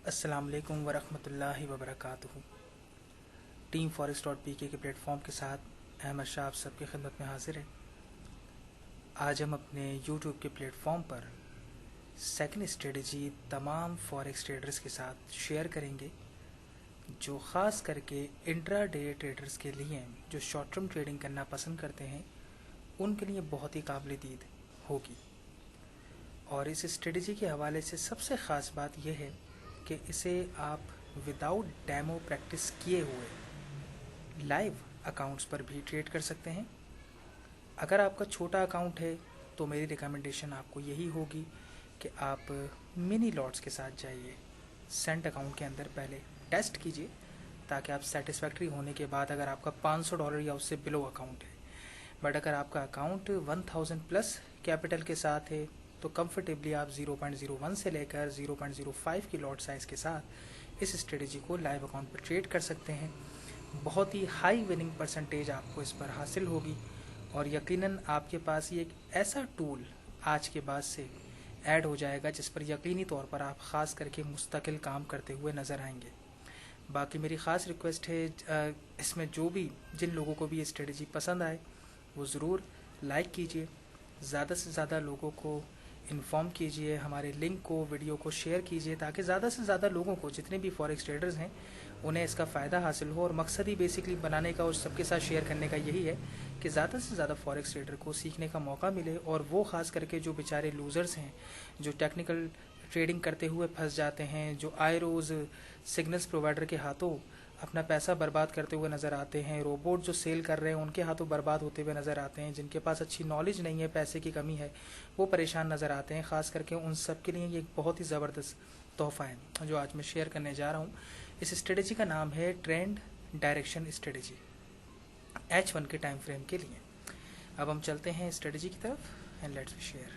अस्सलाम वालेकुम वरहमतुल्लाहि वबरकातुहू। टीम फॉरेक्स.pk के प्लेटफॉर्म के साथ अहमद शाह आप सबकी खिदमत में हाजिर है। आज हम अपने यूट्यूब के प्लेटफॉर्म पर सेकंड स्ट्रेटजी तमाम फॉरेक्स ट्रेडर्स के साथ शेयर करेंगे, जो ख़ास करके इंट्राडे ट्रेडर्स के लिए जो शॉर्ट टर्म ट्रेडिंग करना पसंद करते हैं उनके लिए बहुत ही काबिल दीद होगी। और इस स्ट्रेटजी के हवाले से सबसे ख़ास बात यह है कि इसे आप विदाउट डेमो प्रैक्टिस किए हुए लाइव अकाउंट्स पर भी ट्रेड कर सकते हैं। अगर आपका छोटा अकाउंट है तो मेरी रिकमेंडेशन आपको यही होगी कि आप मिनी लॉट्स के साथ जाइए, सेंट अकाउंट के अंदर पहले टेस्ट कीजिए, ताकि आप सेटिस्फैक्ट्री होने के बाद अगर आपका $500 या उससे बिलो अकाउंट है, बट अगर आपका अकाउंट 1000 प्लस कैपिटल के साथ है तो कंफर्टेबली आप 0.01 से लेकर 0.05 की लॉट साइज़ के साथ इस स्ट्रेटजी को लाइव अकाउंट पर ट्रेड कर सकते हैं। बहुत ही हाई विनिंग परसेंटेज आपको इस पर हासिल होगी और यकीनन आपके पास ये एक ऐसा टूल आज के बाद से ऐड हो जाएगा जिस पर यकीनी तौर पर आप ख़ास करके मुस्तकिल काम करते हुए नज़र आएंगे। बाकी मेरी ख़ास रिक्वेस्ट है, इसमें जिन लोगों को भी ये स्ट्रेटजी पसंद आए वो ज़रूर लाइक कीजिए, ज़्यादा से ज़्यादा लोगों को इन्फॉर्म कीजिए, हमारे लिंक को, वीडियो को शेयर कीजिए, ताकि ज़्यादा से ज़्यादा लोगों को, जितने भी फॉरेक्स ट्रेडर्स हैं, उन्हें इसका फ़ायदा हासिल हो। और मकसद ही बेसिकली बनाने का और सबके साथ शेयर करने का यही है कि ज़्यादा से ज़्यादा फॉरेक्स ट्रेडर को सीखने का मौका मिले, और वो ख़ास करके जो बेचारे लूज़र्स हैं, जो टेक्निकल ट्रेडिंग करते हुए फंस जाते हैं, जो आए रोज़ सिग्नल्स प्रोवाइडर के हाथों अपना पैसा बर्बाद करते हुए नज़र आते हैं, रोबोट जो सेल कर रहे हैं उनके हाथों बर्बाद होते हुए नज़र आते हैं, जिनके पास अच्छी नॉलेज नहीं है, पैसे की कमी है, वो परेशान नज़र आते हैं। ख़ास करके उन सब के लिए ये एक बहुत ही ज़बरदस्त तोहफ़ा है जो आज मैं शेयर करने जा रहा हूँ। इस स्ट्रेटजी का नाम है ट्रेंड डायरेक्शन स्ट्रेटजी, H1 के टाइम फ्रेम के लिए। अब हम चलते हैं स्ट्रेटजी की तरफ एंड लेट्स शेयर।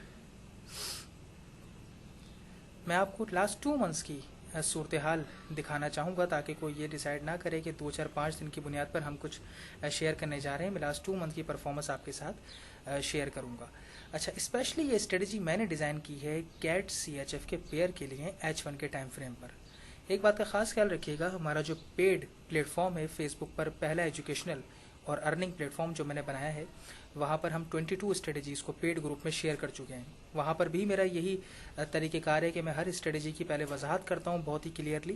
मैं आपको लास्ट 2 मंथ्स की सूरत हाल दिखाना चाहूँगा, ताकि कोई ये डिसाइड ना करे कि 2 4 5 दिन की बुनियाद पर हम कुछ शेयर करने जा रहे हैं। मैं लास्ट 2 मंथ की परफॉर्मेंस आपके साथ शेयर करूँगा। अच्छा, स्पेशली ये स्ट्रेटजी मैंने डिज़ाइन की है कैट CHF के पेयर के लिए H1 के टाइम फ्रेम पर। एक बात का ख़ास ख्याल रखिएगा, हमारा जो पेड प्लेटफॉर्म है फेसबुक पर, पहला एजुकेशनल और अर्निंग प्लेटफॉर्म जो मैंने बनाया है, वहाँ पर हम 22 स्ट्रेटजीज़ को पेड ग्रुप में शेयर कर चुके हैं। वहाँ पर भी मेरा यही तरीक़ेकार है कि मैं हर स्ट्रेटजी की पहले वजाहत करता हूँ बहुत ही क्लियरली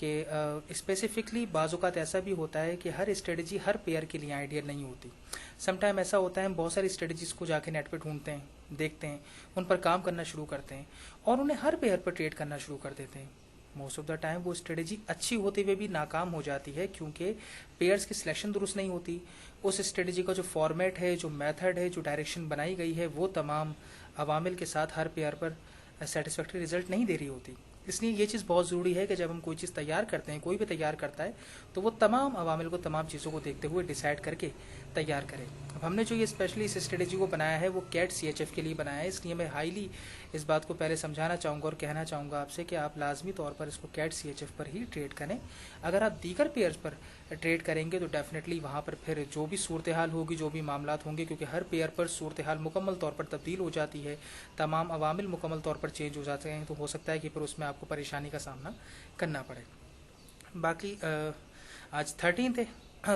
कि स्पेसिफिकली बाज़-औक़ात ऐसा भी होता है कि हर स्ट्रेटजी हर पेयर के लिए आइडियल नहीं होती। समटाइम ऐसा होता है हम बहुत सारी स्ट्रेटजीज़ को जाके नेट पर ढूंढते हैं, देखते हैं, उन पर काम करना शुरू करते हैं और उन्हें हर पेयर पर ट्रेड करना शुरू कर देते हैं। मोस्ट ऑफ द टाइम वो स्ट्रेटजी अच्छी होते हुए भी नाकाम हो जाती है, क्योंकि पेयर्स की सिलेक्शन दुरुस्त नहीं होती। उस स्ट्रेटजी का जो फॉर्मेट है, जो मेथड है, जो डायरेक्शन बनाई गई है, वो तमाम अवामिल के साथ हर पेयर पर सेटिस्फैक्ट्री रिजल्ट नहीं दे रही होती। इसलिए ये चीज़ बहुत ज़रूरी है कि जब हम कोई चीज़ तैयार करते हैं, कोई भी तैयार करता है, तो वो तमाम अवामिल को, तमाम चीज़ों को देखते हुए डिसाइड करके तैयार करें। अब हमने जो ये स्पेशली इस स्ट्रेटजी को बनाया है वो कैट CHF के लिए बनाया है, इसलिए मैं हाईली इस बात को पहले समझाना चाहूँगा और कहना चाहूँगा आपसे कि आप लाजमी तौर पर इसको कैट CHF पर ही ट्रेड करें। अगर आप दीगर पेयर्स पर ट्रेड करेंगे तो डेफिनेटली वहाँ पर फिर जो भी सूरत हाल होगी, जो भी मामलात होंगे, क्योंकि हर पेयर पर सूरत हाल मुकम्मल तौर पर तब्दील हो जाती है, तमाम अवामिल मुकम्मल तौर पर चेंज हो जाते हैं, तो हो सकता है कि फिर उसमें आपको परेशानी का सामना करना पड़े। बाकी आज 13 है,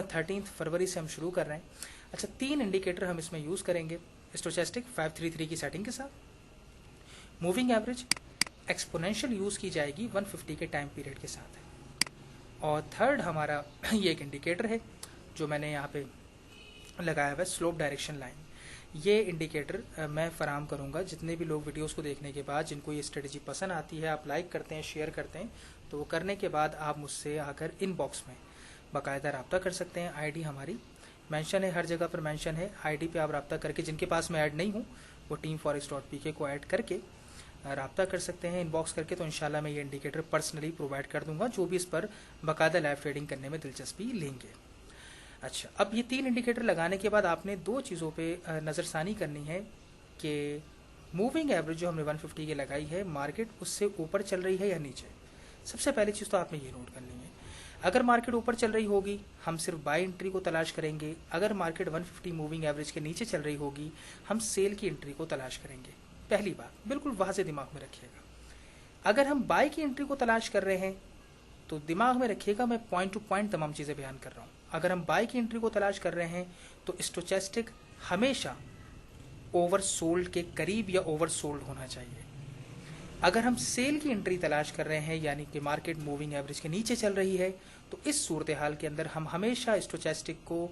13 फरवरी से हम शुरू कर रहे हैं। अच्छा, 3 इंडिकेटर हम इसमें यूज़ करेंगे स्टोचैस्टिक 533 की सेटिंग के साथ। मूविंग एवरेज एक्सपोनेंशियल यूज़ की जाएगी 150 के टाइम पीरियड के साथ। और थर्ड हमारा ये एक इंडिकेटर है जो मैंने यहाँ पे लगाया हुआ है, स्लोप डायरेक्शन लाइन। ये इंडिकेटर मैं फराम करूँगा जितने भी लोग वीडियोस को देखने के बाद, जिनको ये स्ट्रेटजी पसंद आती है, आप लाइक करते हैं, शेयर करते हैं, तो वो करने के बाद आप मुझसे आकर इनबॉक्स में बाकायदा रब्ता कर सकते हैं। आईडी हमारी मेंशन है, हर जगह पर मेंशन है। आईडी पे आप रब्ता करके, जिनके पास मैं ऐड नहीं हूँ वो टीम फॉरेक्स.pk को ऐड करके रब्ता कर सकते हैं इनबॉक्स करके, तो इंशाल्लाह मैं ये इंडिकेटर पर्सनली प्रोवाइड कर दूंगा जो भी इस पर बाकायदा लाइव ट्रेडिंग करने में दिलचस्पी लेंगे। अच्छा, अब ये 3 इंडिकेटर लगाने के बाद आपने 2 चीज़ों पे नज़रसानी करनी है कि मूविंग एवरेज जो हमने 150 की लगाई है, मार्केट उससे ऊपर चल रही है या नीचे। सबसे पहली चीज़ तो आपने ये नोट करनी है। अगर मार्केट ऊपर चल रही होगी हम सिर्फ बाय एंट्री को तलाश करेंगे, अगर मार्केट 150 मूविंग एवरेज के नीचे चल रही होगी हम सेल की एंट्री को तलाश करेंगे। पहली बात बिल्कुल वाज़ेह दिमाग में रखिएगा। अगर हम बाय की एंट्री को तलाश कर रहे हैं तो दिमाग में रखिएगा, मैं पॉइंट टू पॉइंट तमाम चीज़ें बयान कर रहा हूँ। अगर हम बाय की एंट्री को तलाश कर रहे हैं तो स्टोचैस्टिक हमेशा ओवरसोल्ड के करीब या ओवरसोल्ड होना चाहिए। अगर हम सेल की एंट्री तलाश कर रहे हैं यानी कि मार्केट मूविंग एवरेज के नीचे चल रही है तो इस सूरत हाल के अंदर हम हमेशा स्टोचैस्टिक को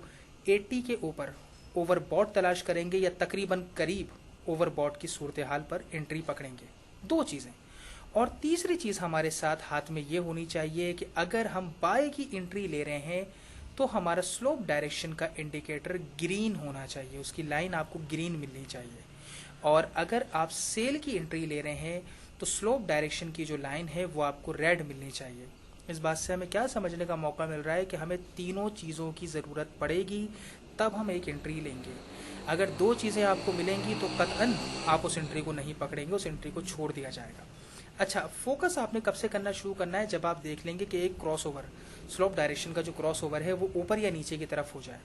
80 के ऊपर ओवरबॉट तलाश करेंगे या तकरीबन करीब ओवरबॉट की सूरत हाल पर एंट्री पकड़ेंगे। दो चीज़ें। और तीसरी चीज़ हमारे साथ हाथ में ये होनी चाहिए कि अगर हम बाय की एंट्री ले रहे हैं तो हमारा स्लोप डायरेक्शन का इंडिकेटर ग्रीन होना चाहिए, उसकी लाइन आपको ग्रीन मिलनी चाहिए। और अगर आप सेल की एंट्री ले रहे हैं तो स्लोप डायरेक्शन की जो लाइन है वो आपको रेड मिलनी चाहिए। इस बात से हमें क्या समझने का मौका मिल रहा है कि हमें तीनों चीज़ों की ज़रूरत पड़ेगी तब हम एक एंट्री लेंगे। अगर दो चीज़ें आपको मिलेंगी तो कतई आप उस एंट्री को नहीं पकड़ेंगे, उस एंट्री को छोड़ दिया जाएगा। अच्छा, फोकस आपने कब से करना शुरू करना है? जब आप देख लेंगे कि एक क्रॉसओवर, स्लोप डायरेक्शन का जो क्रॉसओवर है वो ऊपर या नीचे की तरफ हो जाए।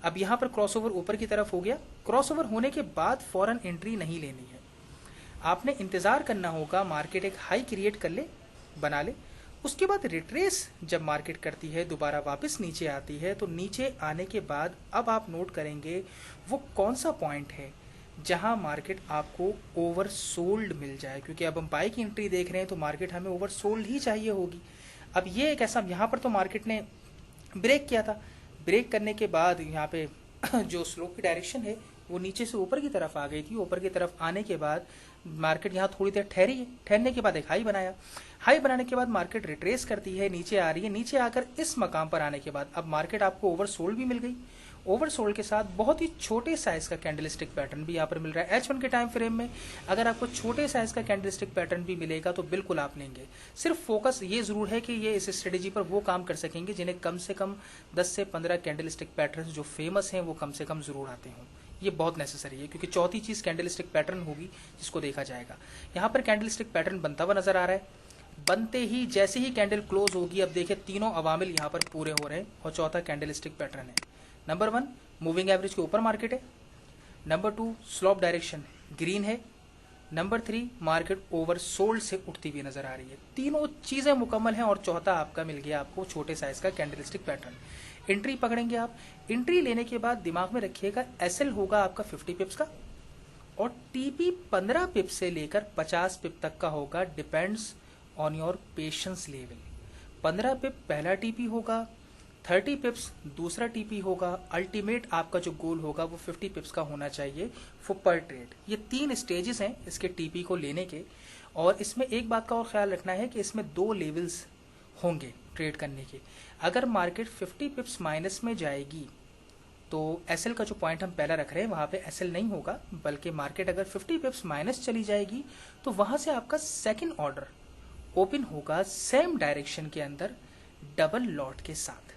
अब यहाँ पर क्रॉसओवर ऊपर की तरफ हो गया, क्रॉसओवर होने के बाद फौरन एंट्री नहीं लेनी है, आपने इंतज़ार करना होगा मार्केट एक हाई क्रिएट कर ले, बना ले, उसके बाद रिट्रेस जब मार्केट करती है दोबारा वापस नीचे आती है तो नीचे आने के बाद अब आप नोट करेंगे वो कौन सा पॉइंट है जहां मार्केट आपको ओवरसोल्ड मिल जाए, क्योंकि अब हम बाय की एंट्री देख रहे हैं तो मार्केट हमें ओवरसोल्ड ही चाहिए होगी। अब ये एक ऐसा, यहाँ पर तो मार्केट ने ब्रेक किया था, ब्रेक करने के बाद यहाँ पे जो स्लोप की डायरेक्शन है वो नीचे से ऊपर की तरफ आ गई थी। ऊपर की तरफ आने के बाद मार्केट यहाँ थोड़ी देर ठहरी है, ठहरने के बाद एक हाई बनाया, हाई बनाने के बाद मार्केट रिट्रेस करती है, नीचे आ रही है, नीचे आकर इस मकाम पर आने के बाद अब मार्केट आपको ओवरसोल्ड भी मिल गई। ओवरसोल्ड के साथ बहुत ही छोटे साइज का कैंडलस्टिक पैटर्न भी यहाँ पर मिल रहा है। H1 के टाइम फ्रेम में अगर आपको छोटे साइज का कैंडलस्टिक पैटर्न भी मिलेगा तो बिल्कुल आप लेंगे। सिर्फ फोकस ये जरूर है कि ये इस स्ट्रेटेजी पर वो काम कर सकेंगे जिन्हें कम से कम 10 से 15 कैंडलस्टिक पैटर्न जो फेमस हैं वो कम से कम जरूर आते हों। ये बहुत नेसेसरी है क्योंकि चौथी चीज कैंडलस्टिक पैटर्न होगी जिसको देखा जाएगा। यहाँ पर कैंडलस्टिक पैटर्न बनता हुआ नजर आ रहा है। बनते ही जैसे ही कैंडल क्लोज होगी, अब देखिए तीनों अवामिल यहाँ पर पूरे हो रहे हैं और चौथा कैंडलस्टिक पैटर्न है। नंबर 1 मूविंग एवरेज के ऊपर मार्केट है, नंबर 2 स्लोप डायरेक्शन ग्रीन है, नंबर 3 मार्केट ओवरसोल्ड से उठती हुई नजर आ रही है। तीनों चीजें मुकम्मल हैं और चौथा आपका मिल गया आपको छोटे साइज का कैंडलस्टिक पैटर्न। एंट्री पकड़ेंगे आप। एंट्री लेने के बाद दिमाग में रखिएगा एसएल होगा आपका 50 पिप्स का और टीपी 15 पिप से लेकर 50 पिप तक का होगा, depends on your patience level. 15 पिप पहला टीपी होगा, 30 पिप्स दूसरा टीपी होगा, अल्टीमेट आपका जो गोल होगा वो 50 पिप्स का होना चाहिए फॉर पर ट्रेड। ये 3 स्टेजेस हैं इसके टीपी को लेने के। और इसमें एक बात का और ख्याल रखना है कि इसमें 2 लेवल्स होंगे ट्रेड करने के। अगर मार्केट 50 पिप्स माइनस में जाएगी तो एसएल का जो पॉइंट हम पहला रख रहे हैं वहां पे एसएल नहीं होगा, बल्कि मार्केट अगर 50 पिप्स माइनस चली जाएगी तो वहां से आपका सेकंड ऑर्डर ओपन होगा सेम डायरेक्शन के अंदर डबल लॉट के साथ।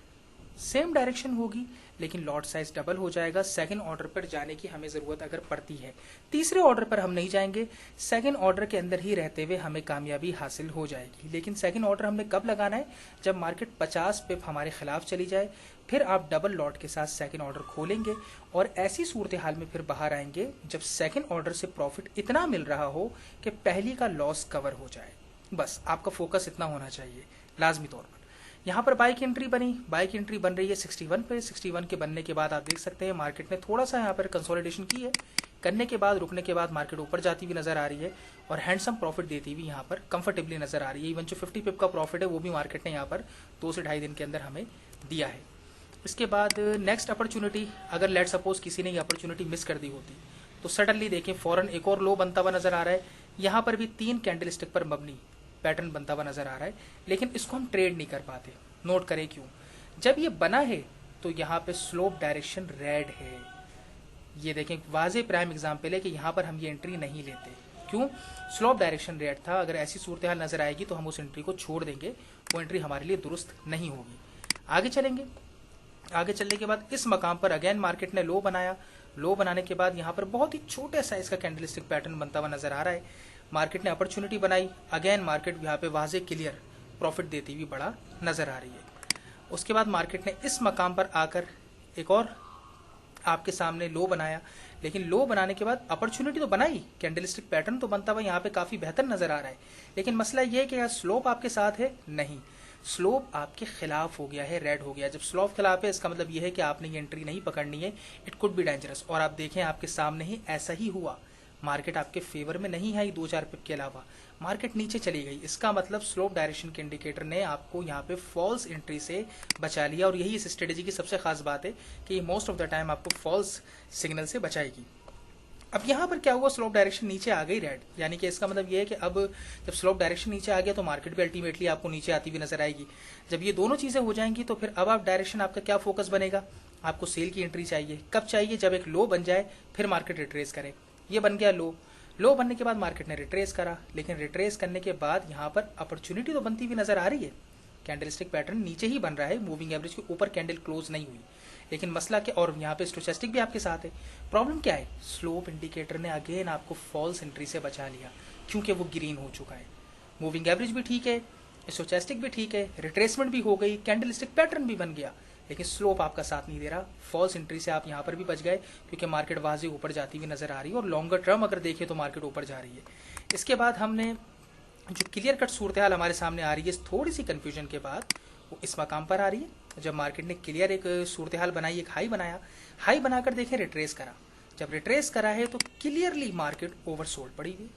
सेम डायरेक्शन होगी लेकिन लॉट साइज डबल हो जाएगा। सेकंड ऑर्डर पर जाने की हमें जरूरत अगर पड़ती है, तीसरे ऑर्डर पर हम नहीं जाएंगे, सेकंड ऑर्डर के अंदर ही रहते हुए हमें कामयाबी हासिल हो जाएगी। लेकिन सेकंड ऑर्डर हमने कब लगाना है? जब मार्केट 50 पिप हमारे खिलाफ चली जाए, फिर आप डबल लॉट के साथ सेकंड ऑर्डर खोलेंगे और ऐसी सूरत हाल में फिर बाहर आएंगे जब सेकंड ऑर्डर से प्रॉफिट इतना मिल रहा हो कि पहली का लॉस कवर हो जाए। बस आपका फोकस इतना होना चाहिए लाजमी तौर पर। यहाँ पर बाय की एंट्री बनी, बाय की एंट्री बन रही है 61 पे। 61 के बनने के बाद आप देख सकते हैं मार्केट ने थोड़ा सा यहाँ पर कंसोलिडेशन की है, करने के बाद रुकने के बाद मार्केट ऊपर जाती हुई नजर आ रही है और हैंडसम प्रॉफिट देती हुई यहाँ पर कंफर्टेबली नजर आ रही है। इवन जो 50 पिप का प्रॉफिट है वो भी मार्केट ने यहाँ पर 2 से 2.5 दिन के अंदर हमें दिया है। इसके बाद नेक्स्ट अपॉर्चुनिटी, अगर लेट सपोज किसी ने ये अपॉर्चुनिटी मिस कर दी होती तो सडनली देखें फौरन एक और लो बनता हुआ नजर आ रहा है। यहाँ पर भी 3 कैंडलस्टिक पर मबनी पैटर्न बनता हुआ नजर आ रहा है, लेकिन इसको हम ट्रेड नहीं कर पाते। नोट करें क्यों? जब ये बना है तो यहाँ पे स्लोप डायरेक्शन रेड है। ये देखें वाजे प्राइम एग्जाम्पल है कि यहाँ पर हम ये एंट्री नहीं लेते। क्यों? स्लोप डायरेक्शन रेड था। अगर ऐसी सूरत हाल नजर आएगी तो हम उस एंट्री को छोड़ देंगे, वो एंट्री हमारे लिए दुरुस्त नहीं होगी। आगे चलेंगे। आगे चलने के बाद इस मकाम पर अगेन मार्केट ने लो बनाया। लो बनाने के बाद यहाँ पर बहुत ही छोटे साइज का कैंडलस्टिक पैटर्न बनता हुआ नजर आ रहा है। मार्केट ने अपॉर्चुनिटी बनाई, अगेन मार्केट यहाँ पे वाजे क्लियर प्रॉफिट देती हुई बड़ा नजर आ रही है। उसके बाद मार्केट ने इस मकाम पर आकर एक और आपके सामने लो बनाया, लेकिन लो बनाने के बाद अपॉर्चुनिटी तो बनाई, कैंडलस्टिक पैटर्न तो बनता हुआ यहाँ पे काफ़ी बेहतर नज़र आ रहा है, लेकिन मसला ये है कि क्या स्लोप आपके साथ है? नहीं, स्लोप आपके खिलाफ हो गया है, रेड हो गया। जब स्लोप खिलाफ है इसका मतलब ये है कि आपने ये एंट्री नहीं पकड़नी है, इट कुड बी डेंजरस। और आप देखें आपके सामने ही ऐसा ही हुआ, मार्केट आपके फेवर में नहीं आई 2-4 पिप के अलावा, मार्केट नीचे चली गई। इसका मतलब स्लोप डायरेक्शन के इंडिकेटर ने आपको यहाँ पे फॉल्स एंट्री से बचा लिया, और यही इस स्ट्रेटेजी की सबसे खास बात है कि मोस्ट ऑफ द टाइम आपको फॉल्स सिग्नल से बचाएगी। अब यहाँ पर क्या हुआ, स्लोप डायरेक्शन नीचे आ गई रेड, यानी कि इसका मतलब ये है कि अब जब स्लोप डायरेक्शन नीचे आ गया तो मार्केट भी अल्टीमेटली आपको नीचे आती हुई नजर आएगी। जब ये दोनों चीजें हो जाएंगी तो फिर अब आप डायरेक्शन आपका क्या फोकस बनेगा, आपको सेल की एंट्री चाहिए। कब चाहिए? जब एक लो बन जाए फिर मार्केट रिट्रेस करे। ये बन गया लो, लो बनने के बाद मार्केट ने रिट्रेस करा, लेकिन रिट्रेस करने के बाद यहाँ पर अपॉर्चुनिटी तो बनती हुई नजर आ रही है। कैंडलस्टिक पैटर्न नीचे ही बन रहा है, मूविंग एवरेज के ऊपर कैंडल क्लोज नहीं हुई, लेकिन मसला क्या, और यहाँ पे स्टोचस्टिक भी आपके साथ है। प्रॉब्लम क्या है, स्लोप इंडिकेटर ने अगेन आपको फॉल्स एंट्री से बचा लिया, क्योंकि वो ग्रीन हो चुका है। मूविंग एवरेज भी ठीक है, स्टोचस्टिक भी ठीक है, रिट्रेसमेंट भी हो गई, कैंडलस्टिक पैटर्न भी बन गया, लेकिन स्लोप आपका साथ नहीं दे रहा। फॉल्स एंट्री से आप यहाँ पर भी बच गए, क्योंकि मार्केट वाजे ऊपर जाती हुई नजर आ रही है, और लॉन्गर टर्म अगर देखें तो मार्केट ऊपर जा रही है। इसके बाद हमने जो क्लियर कट सूरत हाल हमारे सामने आ रही है, थोड़ी सी कंफ्यूजन के बाद वो इस मकाम पर आ रही है, जब मार्केट ने क्लियर एक सूरत हाल बनाई, एक हाई बनाया, हाई बनाकर देखें रिट्रेस करा। जब रिट्रेस करा है तो क्लियरली मार्केट ओवरसोल्ड पड़ी हुई,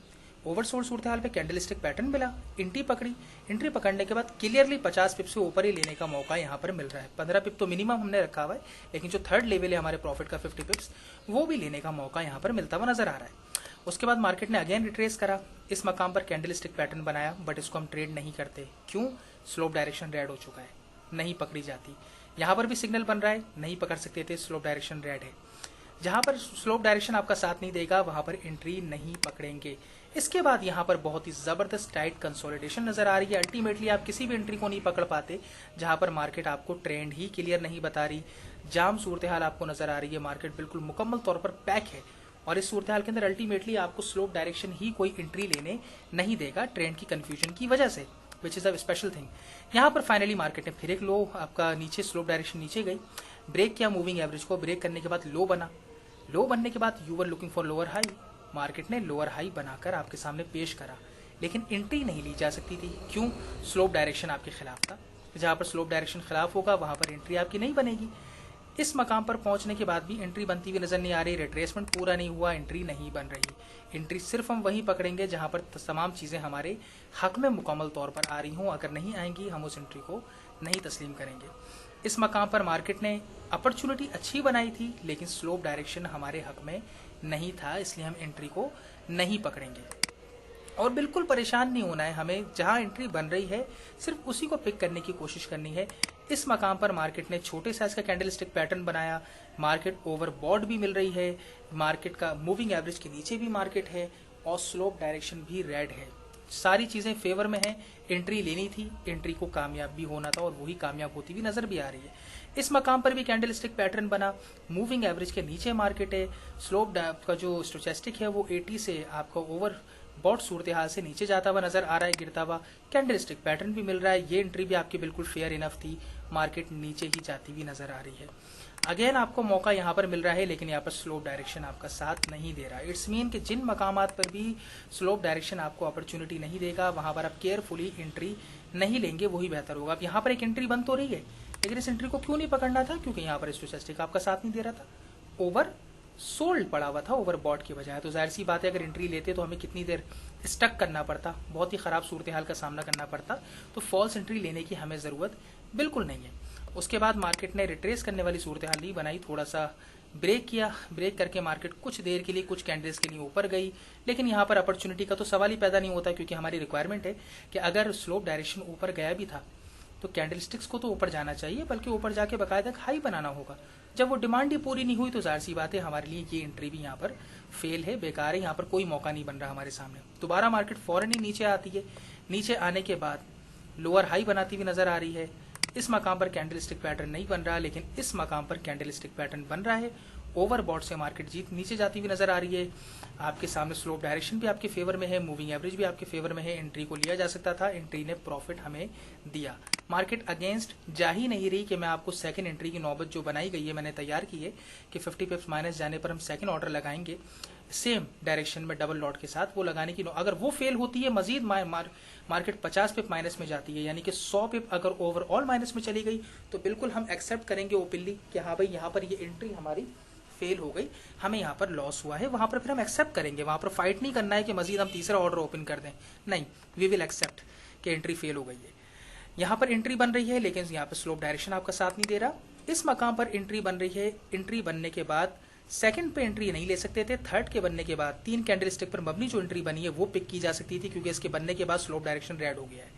ओवरसोल्ड सूरत हाल पे कैंडलस्टिक पैटर्न मिला, एंट्री पकड़ी, एंट्री पकड़ने के बाद क्लियरली 50 पिप से ऊपर ही लेने का मौका यहाँ पर मिल रहा है। 15 पिप तो मिनिमम हमने रखा हुआ है, लेकिन जो थर्ड लेवल है हमारे प्रॉफिट का 50 पिप्स, वो भी लेने का मौका यहाँ पर मिलता हुआ नजर आ रहा है। उसके बाद मार्केट ने अगेन रिट्रेस करा, इस मकाम पर कैंडलस्टिक पैटर्न बनाया, बट इसको हम ट्रेड नहीं करते। क्यों? स्लोप डायरेक्शन रेड हो चुका है, नहीं पकड़ी जाती। यहाँ पर भी सिग्नल बन रहा है, नहीं पकड़ सकते थे, स्लोप डायरेक्शन रेड है। जहाँ पर स्लोप डायरेक्शन आपका साथ नहीं देगा वहाँ पर एंट्री नहीं पकड़ेंगे। इसके बाद यहाँ पर बहुत ही जबरदस्त टाइट कंसोलिडेशन नजर आ रही है। अल्टीमेटली आप किसी भी एंट्री को नहीं पकड़ पाते जहाँ पर मार्केट आपको ट्रेंड ही क्लियर नहीं बता रही, जाम सूरत हाल आपको नजर आ रही है, मार्केट बिल्कुल मुकम्मल तौर पर पैक है, और इस सूरत हाल के अंदर अल्टीमेटली आपको स्लोप डायरेक्शन ही कोई एंट्री लेने नहीं देगा, ट्रेंड की कंफ्यूजन की वजह से, which is a special thing. यहाँ पर फाइनली मार्केट ने फिर एक लो आपका नीचे, स्लोप डायरेक्शन नीचे गई, ब्रेक किया मूविंग एवरेज को, ब्रेक करने के बाद लो बना, लो बनने के बाद you were looking for lower high, market ने लोअर हाई बनाकर आपके सामने पेश करा, लेकिन एंट्री नहीं ली जा सकती थी। क्यों? स्लोप डायरेक्शन आपके खिलाफ था। जहां पर स्लोप डायरेक्शन खिलाफ होगा वहां पर एंट्री आपकी नहीं बनेगी। इस मकाम पर पहुंचने के बाद भी एंट्री बनती हुई नजर नहीं आ रही, रिट्रेसमेंट पूरा नहीं हुआ, एंट्री नहीं बन रही। एंट्री सिर्फ हम वहीं पकड़ेंगे जहां पर तमाम चीजें हमारे हक में मुकम्मल तौर पर आ रही हों, अगर नहीं आएंगी हम उस एंट्री को नहीं तस्लीम करेंगे। इस मकाम पर मार्केट ने अपॉर्चुनिटी अच्छी बनाई थी, लेकिन स्लोप डायरेक्शन हमारे हक में नहीं था, इसलिए हम एंट्री को नहीं पकड़ेंगे। और बिल्कुल परेशान नहीं होना है हमें, जहां एंट्री बन रही है सिर्फ उसी को पिक करने की कोशिश करनी है। इस मकाम पर मार्केट ने छोटे साइज का कैंडलस्टिक पैटर्न बनाया, मार्केट ओवरबॉट भी मिल रही है, मार्केट का मूविंग एवरेज के नीचे भी मार्केट है, और स्लोप डायरेक्शन भी रेड है। सारी चीजें फेवर में है, एंट्री लेनी थी, एंट्री को कामयाब भी होना था, और वही कामयाब होती हुई नजर भी आ रही है। इस मकाम पर भी कैंडलस्टिक पैटर्न बना, मूविंग एवरेज के नीचे मार्केट है, स्लोप का जो स्टोचस्टिक है वो 80 से आपका ओवर बॉट सूरत हाल से नीचे जाता हुआ नजर आ रहा है, गिरता हुआ कैंडलस्टिक पैटर्न भी मिल रहा है। ये एंट्री भी आपकी बिल्कुल फेयर इनफ थी, मार्केट नीचे ही जाती हुई नजर आ रही है। अगेन आपको मौका यहाँ पर मिल रहा है, लेकिन यहाँ पर स्लोप डायरेक्शन आपका साथ नहीं दे रहा। इट्स मीन कि जिन मकामात पर भी स्लोप डायरेक्शन आपको अपॉर्चुनिटी नहीं देगा वहां पर आप केयरफुली एंट्री नहीं लेंगे, वही बेहतर होगा। अब यहाँ पर एक एंट्री बन तो रही है, लेकिन इस एंट्री को क्यों नहीं पकड़ना था? क्योंकि यहाँ पर स्टोचस्टिक आपका साथ नहीं दे रहा था, ओवर सोल्ड पड़ा हुआ था ओवर बॉट की बजाय। तो जाहिर सी बात है, अगर एंट्री लेते तो हमें कितनी देर स्टक करना पड़ता, बहुत ही खराब सूरत हाल का सामना करना पड़ता। तो फॉल्स एंट्री लेने की हमें जरूरत बिल्कुल नहीं है। उसके बाद मार्केट ने रिट्रेस करने वाली सूरत हाल नहीं बनाई, थोड़ा सा ब्रेक किया, ब्रेक करके मार्केट कुछ देर के लिए, कुछ कैंडल्स के लिए ऊपर गई, लेकिन यहाँ पर अपॉर्चुनिटी का तो सवाल ही पैदा नहीं होता, क्योंकि हमारी रिक्वायरमेंट है कि अगर स्लोप डायरेक्शन ऊपर गया भी था तो कैंडलस्टिक्स को तो ऊपर जाना चाहिए, बल्कि ऊपर जाके बाकायदा हाई बनाना होगा। जब वो डिमांड ही पूरी नहीं हुई तो जाहिर सी बात है हमारे लिए ये एंट्री भी यहाँ पर फेल है, बेकार है, यहाँ पर कोई मौका नहीं बन रहा हमारे सामने। दोबारा मार्केट फौरन ही नीचे आती है, नीचे आने के बाद लोअर हाई बनाती हुई नजर आ रही है। इस मकाम पर कैंडलस्टिक पैटर्न नहीं बन रहा, लेकिन इस मकाम पर कैंडलस्टिक पैटर्न बन रहा है, ओवरबॉट से मार्केट जीत नीचे जाती हुई नजर आ रही है। आपके सामने स्लोप डायरेक्शन भी आपके फेवर में है, मूविंग एवरेज भी आपके फेवर में है। एंट्री को लिया जा सकता था, एंट्री ने प्रॉफिट हमें दिया। मार्केट अगेंस्ट जा ही नहीं रही कि मैं आपको सेकंड एंट्री की नौबत जो बनाई गई है, मैंने तैयार की है कि 50 पिप्स माइनस जाने पर हम सेकंड ऑर्डर लगाएंगे सेम डायरेक्शन में डबल लॉट के साथ, वो लगाने की अगर वो फेल होती है मजीद मार्केट 50 पिप माइनस में जाती है, यानी कि 100 पिप अगर ओवरऑल माइनस में चली गई तो बिल्कुल हम एक्सेप्ट करेंगे ओपनली कि हाँ भाई यहाँ पर ये एंट्री हमारी फेल हो गई, हमें यहाँ पर लॉस हुआ है। वहां पर फिर हम एक्सेप्ट करेंगे, वहां पर फाइट नहीं करना है कि मजीद हम तीसरा ऑर्डर ओपन कर दें, नहीं, वी विल एक्सेप्ट कि एंट्री फेल हो गई है। यहाँ पर एंट्री बन रही है लेकिन यहाँ पर स्लोप डायरेक्शन आपका साथ नहीं दे रहा। इस मकाम पर एंट्री बन रही है, एंट्री बनने के बाद सेकंड पे एंट्री नहीं ले सकते थे, थर्ड के बनने के बाद 3 कैंडल स्टिक पर मबनी जो एंट्री बनी है वो पिक की जा सकती थी, क्योंकि इसके बनने के बाद स्लोप डायरेक्शन रेड हो गया है।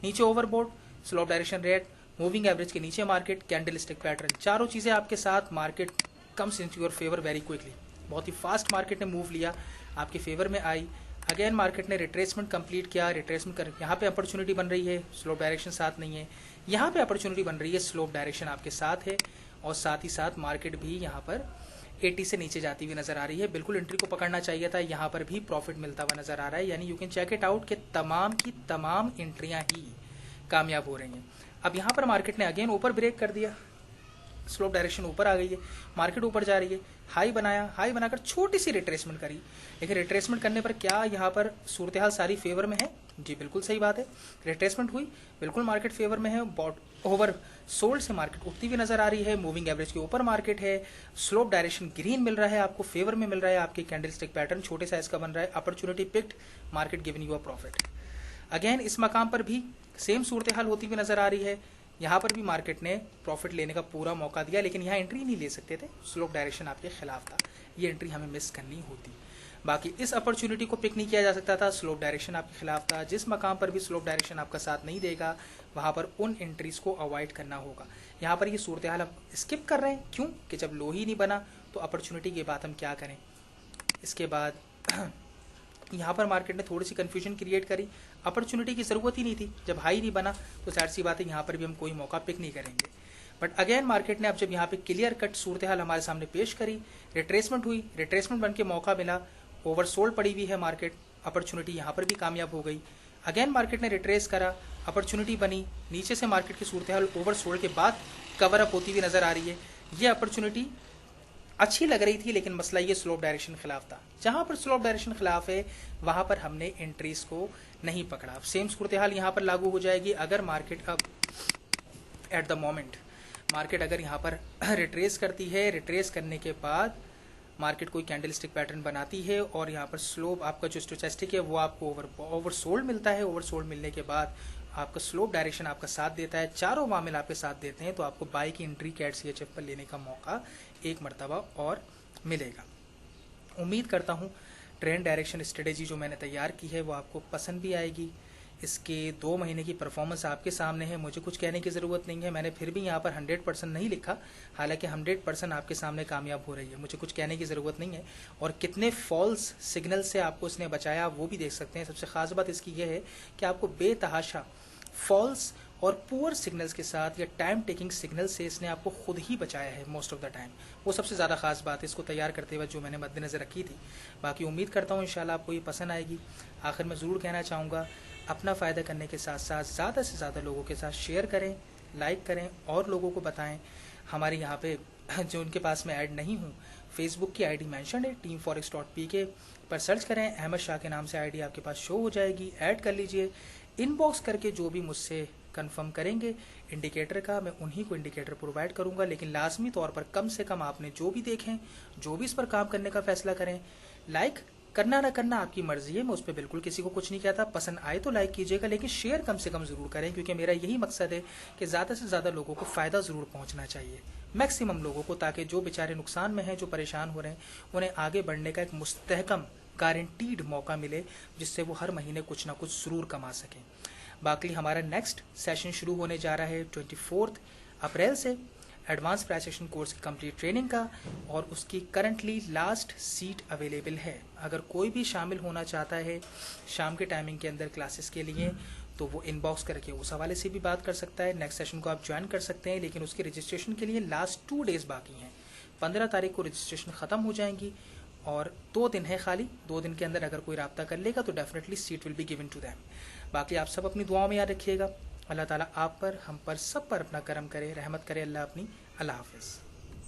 नीचे overbought, slope direction red, moving average के नीचे मार्केट, कैंडल स्टिक पैटर्न, चारों चीजें आपके साथ, market comes into your favour very quickly. बहुत ही फास्ट मार्केट ने मूव लिया, आपके फेवर में आई। अगेन मार्केट ने रिट्रेसमेंट कंप्लीट किया, रिट्रेसमेंट कर यहाँ पे अपॉर्चुनिटी बन रही है, स्लोप डायरेक्शन साथ नहीं है। यहाँ पे अपॉर्चुनिटी बन रही है, स्लोप डायरेक्शन आपके साथ है, और साथ ही साथ मार्केट भी यहाँ पर 80 से नीचे जाती हुई नजर आ रही है। बिल्कुल एंट्री को पकड़ना चाहिए था, यहाँ पर भी प्रॉफिट मिलता हुआ नजर आ रहा है, यानी you can check it out कि तमाम की तमाम एंट्रियां ही कामयाब हो रही हैं। अब यहाँ पर मार्केट ने अगेन ऊपर ब्रेक कर दिया, स्लोप डायरेक्शन ऊपर आ गई है, मार्केट ऊपर जा रही है, हाई बनाया, हाई बनाकर छोटी सी रिट्रेसमेंट करी, लेकिन रिट्रेसमेंट करने पर क्या यहाँ पर सूरत हाल सारी फेवर में है? जी बिल्कुल सही बात है, रिट्रेसमेंट हुई, बिल्कुल मार्केट फेवर में है। ओवर सोल्ड से मार्केट उठती हुई नजर आ रही है, मूविंग एवरेज के ऊपर मार्केट है, स्लोप डायरेक्शन ग्रीन मिल रहा है आपको, फेवर में मिल रहा है, आपकी कैंडलस्टिक पैटर्न छोटे साइज का बन रहा है, opportunity picked, market giving you a profit. Again इस मकाम पर भी सेम सूरत हाल होती हुई नजर आ रही है, यहाँ पर भी मार्केट ने प्रॉफिट लेने का पूरा मौका दिया, लेकिन यहाँ एंट्री नहीं ले सकते थे, स्लोप डायरेक्शन आपके खिलाफ था, ये एंट्री हमें मिस करनी होती। बाकी इस अपॉर्चुनिटी को पिक नहीं किया जा सकता था, स्लोप डायरेक्शन आपके खिलाफ था। जिस मकाम पर भी स्लोप डायरेक्शन आपका साथ नहीं देगा, वहां पर उन एंट्रीज को अवॉइड करना होगा। यहाँ पर ये सूरत हाल हम स्किप कर रहे हैं, क्यों कि जब लो ही नहीं बना तो अपॉर्चुनिटी के बाद हम क्या करें। इसके बाद यहाँ पर मार्केट ने थोड़ी सी कंफ्यूजन क्रिएट करी, अपॉर्चुनिटी की जरूरत ही नहीं थी, जब हाई नहीं बना तो जाहिर सी बात है यहाँ पर भी हम कोई मौका पिक नहीं करेंगे। बट अगेन मार्केट ने अब जब यहाँ पे क्लियर कट सूरत हाल हमारे सामने पेश करी, रिट्रेसमेंट हुई, रिट्रेसमेंट बन के मौका मिला, ओवरसोल्ड पड़ी हुई है मार्केट, अपॉर्चुनिटी यहाँ पर भी कामयाब हो गई। अगेन मार्केट ने रिट्रेस करा, अपॉर्चुनिटी बनी, नीचे से मार्केट की सूरत हाल ओवरसोल्ड के बाद कवर अप होती हुई नजर आ रही है। ये अपॉर्चुनिटी अच्छी लग रही थी, लेकिन मसला ये स्लोप डायरेक्शन खिलाफ था। जहां पर स्लोप डायरेक्शन खिलाफ है वहां पर हमने एंट्रीज को नहीं पकड़ा। सेम सूरत हाल यहाँ पर लागू हो जाएगी अगर मार्केट अब एट द मोमेंट मार्केट अगर यहाँ पर रिट्रेस करती है, रिट्रेस करने के बाद मार्केट कोई कैंडलस्टिक पैटर्न बनाती है और यहाँ पर स्लोप आपका जो स्टोचस्टिक है वो आपको ओवरसोल्ड मिलता है, ओवरसोल्ड मिलने के बाद आपका स्लोप डायरेक्शन आपका साथ देता है, चारों मामले आपके साथ देते हैं, तो आपको बाई की एंट्री कैट CHF पर लेने का मौका एक मरतबा और मिलेगा। उम्मीद करता हूँ ट्रेंड डायरेक्शन स्ट्रेटेजी जो मैंने तैयार की है वो आपको पसंद भी आएगी। इसके 2 महीने की परफॉर्मेंस आपके सामने है, मुझे कुछ कहने की ज़रूरत नहीं है। मैंने फिर भी यहाँ पर 100% नहीं लिखा, हालांकि 100% आपके सामने कामयाब हो रही है, मुझे कुछ कहने की ज़रूरत नहीं है। और कितने फॉल्स सिग्नल से आपको इसने बचाया वो भी देख सकते हैं। सबसे ख़ास बात इसकी यह है कि आपको बेतहाशा फॉल्स और पुअर सिग्नल्स के साथ या टाइम टेकिंग सिग्नल से इसने आपको खुद ही बचाया है मोस्ट ऑफ द टाइम। वो सबसे ज़्यादा खास बात है इसको तैयार करते हुए जो मैंने मद्देनज़र रखी थी। बाकी उम्मीद करता हूँ इंशाल्लाह आपको ये पसंद आएगी। आखिर में ज़रूर कहना चाहूँगा, अपना फ़ायदा करने के साथ साथ ज़्यादा से ज़्यादा लोगों के साथ शेयर करें, लाइक करें और लोगों को बताएं। हमारे यहाँ पे जो उनके पास में ऐड नहीं हूँ, फेसबुक की आईडी मेंशन है teamforex.pk पर सर्च करें, अहमद शाह के नाम से आईडी आपके पास शो हो जाएगी, ऐड कर लीजिए। इनबॉक्स करके जो भी मुझसे कंफर्म करेंगे इंडिकेटर का, मैं उन्हीं को इंडिकेटर प्रोवाइड करूंगा। लेकिन लाजमी तौर पर कम से कम आपने जो भी देखें, जो भी इस पर काम करने का फैसला करें, लाइक करना ना करना आपकी मर्जी है, मैं उस पर बिल्कुल किसी को कुछ नहीं कहता। पसंद आए तो लाइक कीजिएगा, लेकिन शेयर कम से कम जरूर करें, क्योंकि मेरा यही मकसद है कि ज़्यादा से ज़्यादा लोगों को फ़ायदा ज़रूर पहुँचना चाहिए, मैक्सिमम लोगों को, ताकि जो बेचारे नुकसान में हैं, जो परेशान हो रहे हैं, उन्हें आगे बढ़ने का एक मुस्तहकम गारंटीड मौका मिले, जिससे वो हर महीने कुछ ना कुछ ज़रूर कमा सकें। बाकी हमारा नेक्स्ट सेशन शुरू होने जा रहा है 24 अप्रैल से, एडवांस प्राइस एक्शन कोर्स की कंप्लीट ट्रेनिंग का, और उसकी करंटली लास्ट सीट अवेलेबल है। अगर कोई भी शामिल होना चाहता है शाम के टाइमिंग के अंदर क्लासेस के लिए, तो वो इनबॉक्स करके उस हवाले से भी बात कर सकता है। नेक्स्ट सेशन को आप ज्वाइन कर सकते हैं, लेकिन उसके रजिस्ट्रेशन के लिए लास्ट 2 डेज बाकी हैं। 15 तारीख को रजिस्ट्रेशन ख़त्म हो जाएंगी और 2 दिन है खाली। 2 दिन के अंदर अगर कोई रब्ता कर लेगा तो definitely seat will be given to them. बाकी आप सब अपनी दुआओं में याद रखिएगा। अल्लाह ताला आप पर, हम पर, सब पर अपना करम करे, रहमत करे अल्लाह अपनी। अल्लाह हाफिज़।